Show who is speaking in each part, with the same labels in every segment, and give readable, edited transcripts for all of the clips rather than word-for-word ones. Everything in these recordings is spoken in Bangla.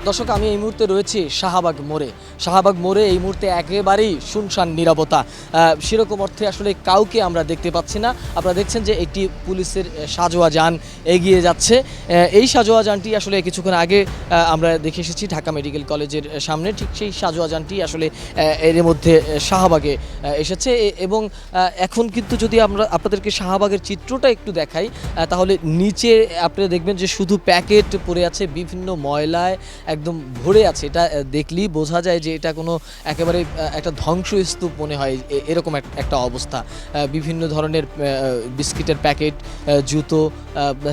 Speaker 1: দর্শক, আমি এই মুহূর্তে রয়েছি শাহবাগ মোড়ে এই মুহূর্তে একেবারেই শুনশান নীরবতা। সেরকম অর্থে আসলে কাউকে আমরা দেখতে পাচ্ছি না। আপনারা দেখছেন যে একটি পুলিশের সাজোয়া যান এগিয়ে যাচ্ছে। এই সাজোয়া যানটি আসলে কিছুক্ষণ আগে আমরা দেখে এসেছি ঢাকা মেডিকেল কলেজের সামনে, ঠিক সেই সাজোয়া যানটি আসলে এর মধ্যে শাহবাগে এসেছে। এবং এখন কিন্তু যদি আমরা আপনাদেরকে শাহবাগের চিত্রটা একটু দেখাই, তাহলে নিচে আপনারা দেখবেন যে শুধু প্যাকেট পড়ে আছে, বিভিন্ন ময়লায় একদম ভরে আছে। এটা দেখলেই বোঝা যায় যে এটা কোনো একেবারে একটা ধ্বংসস্তূপ মনে হয়, এরকম একটা অবস্থা। বিভিন্ন ধরনের বিস্কিটের প্যাকেট, জুতো,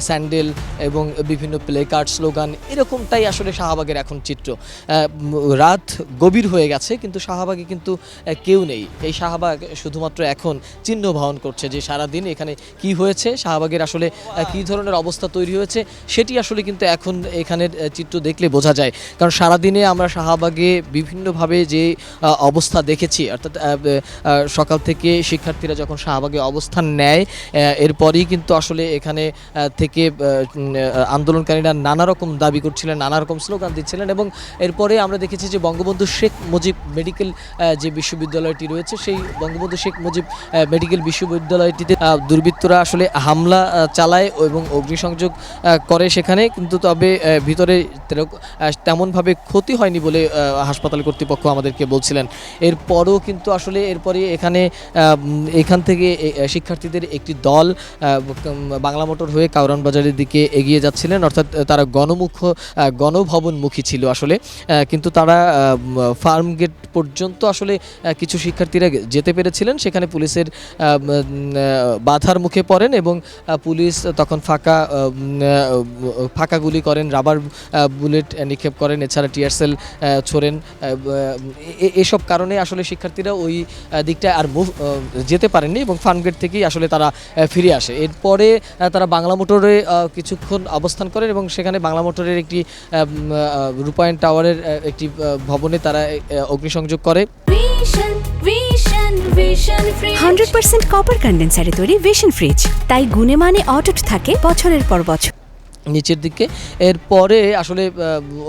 Speaker 1: স্যান্ডেল এবং বিভিন্ন প্লে কার্ড, স্লোগান, এরকমটাই আসলে শাহবাগের এখন চিত্র। রাত গভীর হয়ে গেছে কিন্তু শাহবাগে কিন্তু কেউ নেই। এই শাহবাগ শুধুমাত্র এখন চিহ্ন বহন করছে যে সারাদিন এখানে কি হয়েছে, শাহবাগের আসলে কী ধরনের অবস্থা তৈরি হয়েছে সেটি আসলে কিন্তু এখন এখানের চিত্র দেখলে বোঝা যায়। কারণ সারাদিনে আমরা শাহবাগে বিভিন্নভাবে যে অবস্থা দেখেছি, অর্থাৎ সকাল থেকে শিক্ষার্থীরা যখন শাহবাগে অবস্থান নেয়, এরপরই কিন্তু আসলে এখানে থেকে আন্দোলনকারীরা নানা রকম দাবি করছিলেন, নানা রকম স্লোগান দিচ্ছিলেন। এবং এরপরে আমরা দেখেছি যে বঙ্গবন্ধু শেখ মুজিব মেডিকেল যে বিশ্ববিদ্যালয়টি রয়েছে, সেই বঙ্গবন্ধু শেখ মুজিব মেডিকেল বিশ্ববিদ্যালয়টিতে দুর্বৃত্তরা আসলে হামলা চালায় এবং অগ্নিসংযোগ করে সেখানে। কিন্তু তবে ভিতরে তেমনভাবে ক্ষতি হয়নি বলে হাসপাতাল কর্তৃপক্ষ আমাদেরকে বলছিলেন। এরপরও কিন্তু আসলে এরপরে এখান থেকে শিক্ষার্থীদের একটি দল বাংলা মোটর হয়ে কাউরান বাজারের দিকে এগিয়ে যাচ্ছিলেন, অর্থাৎ তারা গণভবনমুখী ছিল আসলে। কিন্তু তারা ফার্ম গেট পর্যন্ত আসলে কিছু শিক্ষার্থীরা যেতে পেরেছিলেন, সেখানে পুলিশের বাধার মুখে পড়েন এবং পুলিশ তখন ফাঁকা গুলি করেন, রাবার বুলেট নিক্ষেপ করেন, এছাড়া টিয়ারসেল ছোড়েন। এসব কারণে আসলে শিক্ষার্থীরা ওই দিকটায় আর যেতে পারেননি এবং ফার্মগেট থেকেই আসলে তারা ফিরে আসে। এরপরে তারা বাংলা মোটরে কিছুক্ষণ অবস্থান করেন এবং সেখানে বাংলা মোটরের একটি রূপায়ণ টাওয়ারের একটি ভবনে তারা অগ্নিসংযোগ করে।
Speaker 2: 100% কপার কন্ডেন্সারে তৈরি ভিশন ফ্রিজ, তাই গুণে মানে অটুট থাকে বছরের পর বছর।
Speaker 1: নিচের দিকে এরপরে আসলে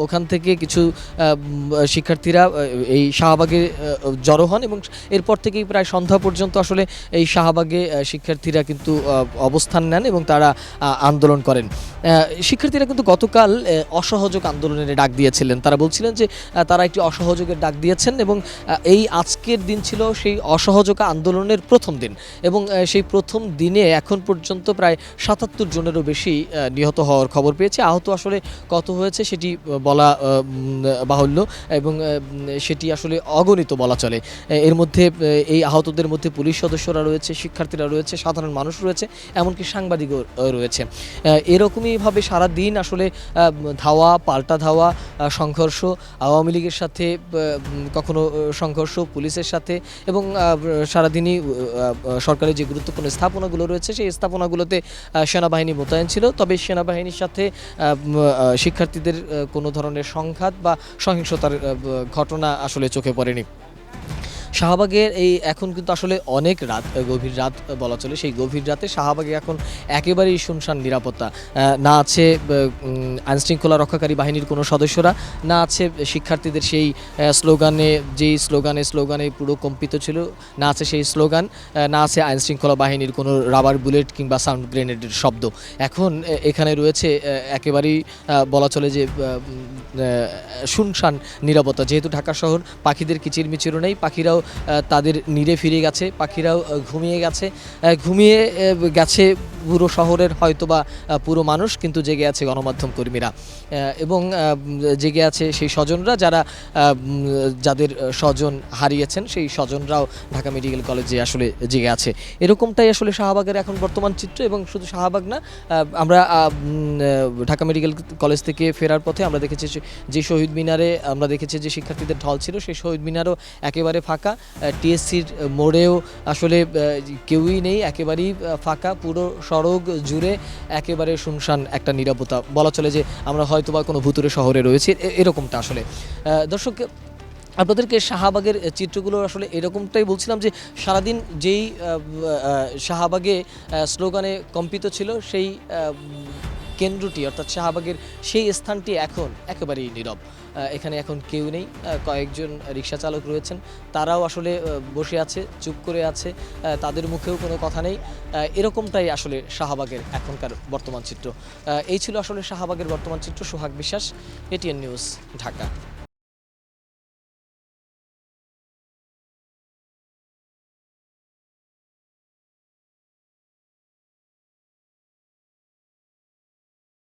Speaker 1: ওখান থেকে কিছু শিক্ষার্থীরা এই শাহবাগে জড়ো হন এবং এরপর থেকেই প্রায় সন্ধ্যা পর্যন্ত আসলে এই শাহবাগে শিক্ষার্থীরা কিন্তু অবস্থান নেন এবং তারা আন্দোলন করেন। শিক্ষার্থীরা কিন্তু গতকাল অসহযোগ আন্দোলনের ডাক দিয়েছিলেন। তারা বলছিলেন যে তারা একটি অসহযোগের ডাক দিয়েছেন এবং এই আজকের দিন ছিল সেই অসহযোগ আন্দোলনের প্রথম দিন এবং সেই প্রথম দিনে এখন পর্যন্ত প্রায় ৭৭ জনেরও বেশি নিহত হওয়ার খবর পেয়েছে। আহত আসলে কত হয়েছে সেটি বলা বাহুল্য এবং সেটি আসলে অগণিত বলা চলে। এর মধ্যে এই আহতদের মধ্যে পুলিশ সদস্যরা রয়েছে, শিক্ষার্থীরা রয়েছে, সাধারণ মানুষ রয়েছে, এমনকি সাংবাদিকও রয়েছে। এরকমইভাবে সারাদিন আসলে ধাওয়া পাল্টা ধাওয়া, সংঘর্ষ, আওয়ামী লীগের সাথে কখনো সংঘর্ষ পুলিশের সাথে, এবং সারাদিনই সরকারি যে গুরুত্বপূর্ণ স্থাপনাগুলো রয়েছে সেই স্থাপনাগুলোতে সেনাবাহিনী মোতায়েন ছিল। তবে সেনাবাহিনীর সাথে শিক্ষার্থীদের কোনো ধরনের সংঘাত বা সহিংসতার ঘটনা আসলে চোখে পড়েনি। শাহবাগের এই এখন কিন্তু আসলে অনেক গভীর রাত বলা চলে। সেই গভীর রাতে শাহবাগে এখন একেবারেই শুনশান নিরাপত্তা। না আছে আইনশৃঙ্খলা রক্ষাকারী বাহিনীর কোনো সদস্যরা, না আছে শিক্ষার্থীদের সেই স্লোগানে পুরো কম্পিত ছিল, না আছে সেই স্লোগান, না আছে আইনশৃঙ্খলা বাহিনীর কোনো রাবার বুলেট কিংবা সাউন্ড গ্রেনেডের শব্দ। এখন এখানে রয়েছে একেবারেই বলা চলে যে শুনশান নিরাপত্তা। যেহেতু ঢাকা শহর, পাখিদের কিচিরমিচিরও নেই, পাখিরাও তাদের নীড়ে ফিরে গেছে, পাখিরাও ঘুমিয়ে গেছে পুরো শহরের হয়তোবা পুরো মানুষ, কিন্তু জেগে আছে গণমাধ্যম কর্মীরা এবং জেগে আছে সেই স্বজনরা যাদের স্বজন হারিয়েছেন, সেই স্বজনরাও ঢাকা মেডিকেল কলেজে আসলে জেগে আছে। এরকমটাই আসলে শাহবাগের এখন বর্তমান চিত্র। এবং শুধু শাহবাগ না, আমরা ঢাকা মেডিকেল কলেজ থেকে ফেরার পথে আমরা দেখেছি যে শহীদ মিনারে আমরা দেখেছি যে শিক্ষার্থীদের ঢল ছিল, সেই শহীদ মিনারও একেবারে ফাঁকা। টিএসসির মোড়েও আসলে কেউই নেই, একেবারেই ফাঁকা। পুরো সড়ক জুড়ে একেবারে শুনশান একটা নিরাপত্তা। বলা চলে যে আমরা হয়তোবা কোনো ভুতুরে শহরে রয়েছি, এরকমটা আসলে। দর্শক, আপনাদেরকে শাহবাগের চিত্রগুলো আসলে এরকমটাই বলছিলাম যে সারাদিন যেই শাহবাগে স্লোগানে কম্পিত ছিল, সেই কেন্দ্রটি অর্থাৎ শাহবাগের সেই স্থানটি এখন একেবারেই নীরব। এখানে এখন কেউ নেই, কয়েকজন রিক্সা চালক রয়েছেন, তারাও আসলে বসে আছে, চুপ করে আছে, তাদের মুখেও কোনো কথা নেই। এরকমটাই আসলে শাহবাগের এখনকার বর্তমান চিত্র। এই ছিল আসলে শাহবাগের বর্তমান চিত্র। সোহাগ বিশ্বাস, এটিএন নিউজ, ঢাকা।